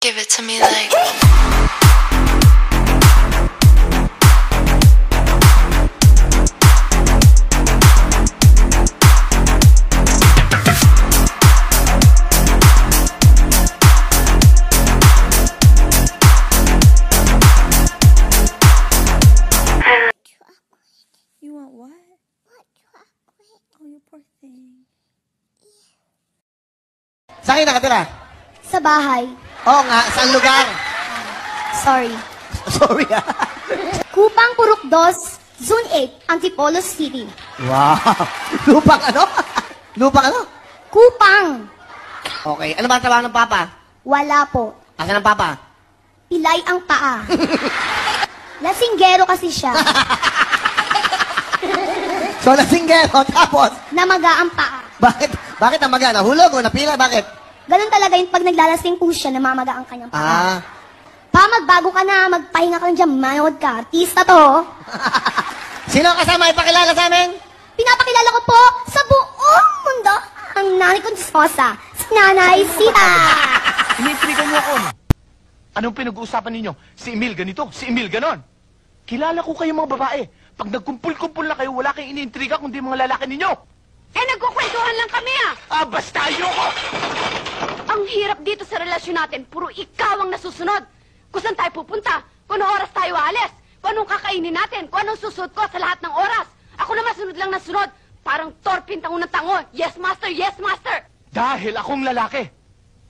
Give it to me like. You want what? Oh, you poor thing. Saan kayo nakatira? Sa bahay. Oo nga, saan lugar? Sorry. Sorry ah. Kupang Purok 2, Zone 8, Antipolo City. Wow. Lupang ano? Lupang ano? Kupang. Okay. Ano ba ang trabaho ng papa? Wala po. Asan ang papa? Pilay ang paa. Lasinggero kasi siya. So, nasinggero, tapos? Namaga ang paa. Bakit? Bakit namaga? Nahulog o napila? Bakit? Ganun talaga yung pag naglalasing po siya, namamaga ang kanyang paa. Ah. Pa, magbago ka na, magpahinga ka lang dyan, manood ka. Artista to. Sino ang kasama? Ipakilala sa amin? Pinapakilala ko po sa buong mundo ang nanay kong disposa, si Nanay Sita. Iniintrigan niyo ako, no? Anong pinag-uusapan ninyo? Si Emil ganito, si Emil ganon. Kilala ko kayo mga babae. Pag nagkumpul-kumpul na kayo, wala kayong iniintriga kundi mga lalaki ninyo. Eh, nagkukwentuhan lang kami ah! Ah, basta ayoko! Ang hirap dito sa relasyon natin, puro ikaw ang nasusunod. Kung saan tayo pupunta, kung anong oras tayo aalis, kung anong kakainin natin, kung anong susunod ko sa lahat ng oras. Ako naman sunod lang na sunod. Parang torpin tango ng tango. Yes, master! Yes, master! Dahil akong lalaki.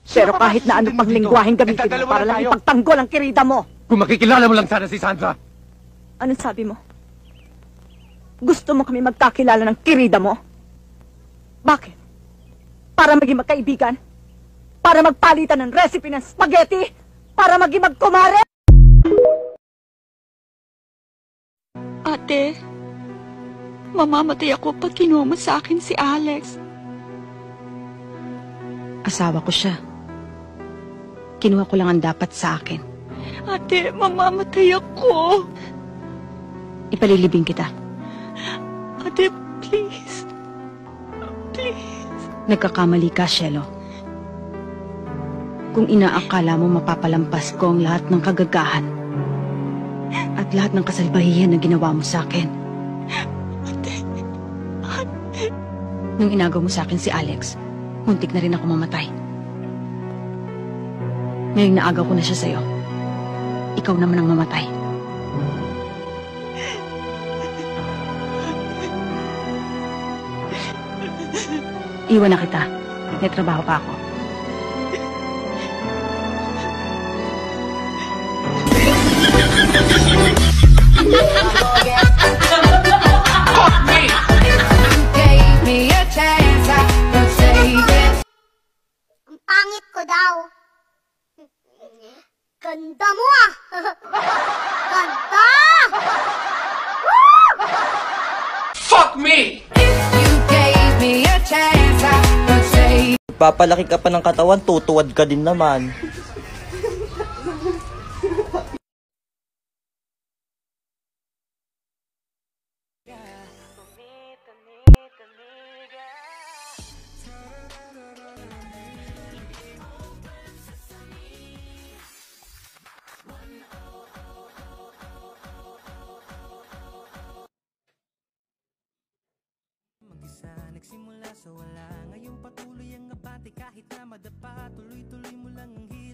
Pero kahit na anong paglingguahing gamitin mo para lang ipagtanggol ang kirida mo. Kung makikilala mo lang sana si Sandra. Anong sabi mo? Gusto mo kami magkakilala ng kirida mo? Bakit? Para maging magkaibigan? Para magpalitan ng recipe ng spaghetti? Para maging magkumare? Ate, mamamatay ako pag kinuha mo sa akin si Alex. Asawa ko siya. Kinuha ko lang ang dapat sa akin. Ate, mamamatay ako. Ipalilibing kita. Ate, please. Please. Nagkakamali ka, Shelo. Kung inaakala mo mapapalampas ko ang lahat ng kagagahan at lahat ng kasalbahihan na ginawa mo sa akin. Ate. Nung inagaw mo sa akin si Alex, muntik na rin ako mamatay. Ngayong naagaw ko na siya sa'yo, ikaw naman ang mamatay. Iwan na kita. May trabaho pa ako. Ang pangit ko daw. Ganda mo ah! Ganda! Woo! Fuck me! Papalaki ka pa ng katawan, tutuwad ka din naman. Nagsimula sa wala, ngayon patuloy ang abate kahit na madapa, tuloy-tuloy mo lang ang hirap.